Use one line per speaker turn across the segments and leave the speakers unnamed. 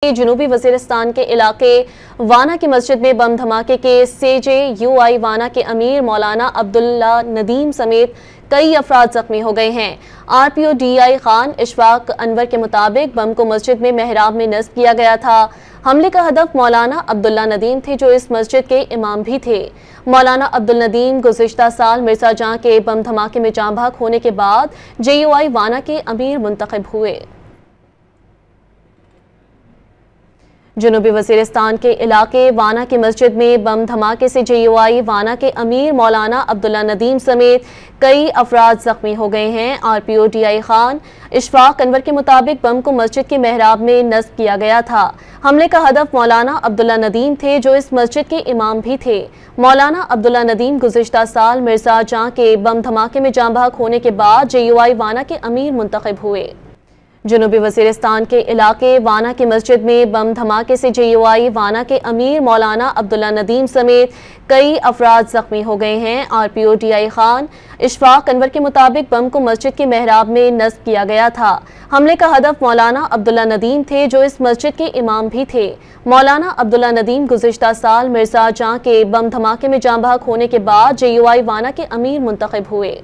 जनूबी वजीरिस्तान के इलाके वाना की मस्जिद में बम धमाके के CJUI वाना के अमीर मौलाना अब्दुल्ला नदीम समेत कई अफराद जख्मी हो गए हैं। RPO DI खान इशफाक अनवर के मुताबिक बम को मस्जिद में मेहराब में नस्ब किया गया था। हमले का हदफ मौलाना अब्दुल्ला नदीम थे, जो इस मस्जिद के इमाम भी थे। मौलाना अब्दुल नदीम गुज़िश्ता साल मिर्जा जहां के बम धमाके में जाँ बहक होने के बाद JUI वाना के अमीर मुंतखब हुए। जनूबी वजीरिस्तान के इलाके वाना की मस्जिद में बम धमाके से JUI वाना के अमीर मौलाना अब्दुल्ला नदीम समेत कई अफराद जख्मी हो गए हैं। RPO DI खान इशफाक अनवर के मुताबिक बम को मस्जिद के मेहराब में नस्ब किया गया था। हमले का हदफ मौलाना अब्दुल्ला नदीम थे, जो इस मस्जिद के इमाम भी थे। मौलाना अब्दुल्ला नदीम गुज़िश्ता साल मिर्जा जहां के बम धमाके में जाँ बहक होने के बाद JUI वाना के अमीर मुंतखब हुए। जनूबी वजीरिस्तान के इलाके वाना की मस्जिद में बम धमाके से JUI वाना के अमीर मौलाना अब्दुल्ला नदीम समेत कई अफराद जख्मी हो गए हैं। RPO DI खान इशफाक अनवर के मुताबिक बम को मस्जिद के मेहराब में नस्ब किया गया था। हमले का हदफ मौलाना अब्दुल्ला नदीम थे, जो इस मस्जिद के इमाम भी थे। मौलाना अब्दुल्ला नदीम गुज़िश्ता साल मिर्जा जहां के बम धमाके में जाँ बहक होने के बाद JUI वाना के अमीर मुंतखब हुए।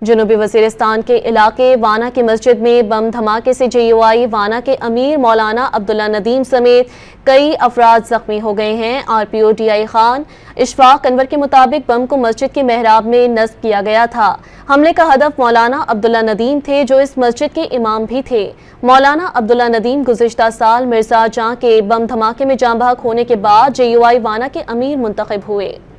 जनूबी वजीरिस्तान के इलाके वाना की मस्जिद में बम धमाके से JUI वाना के अमीर मौलाना अब्दुल्ला नदीम समेत कई अफराद जख्मी हो गए हैं। RPO DI खान इशफाक अनवर के मुताबिक बम को मस्जिद के मेहराब में नस्ब किया गया था। हमले का हदफ मौलाना अब्दुल्ला नदीम थे, जो इस मस्जिद के इमाम भी थे। मौलाना अब्दुल्ला नदीम गुज़िश्ता साल मिर्जा जहां के बम धमाके में जाँ बहक होने के बाद JUI वाना के अमीर मुंतखब हुए।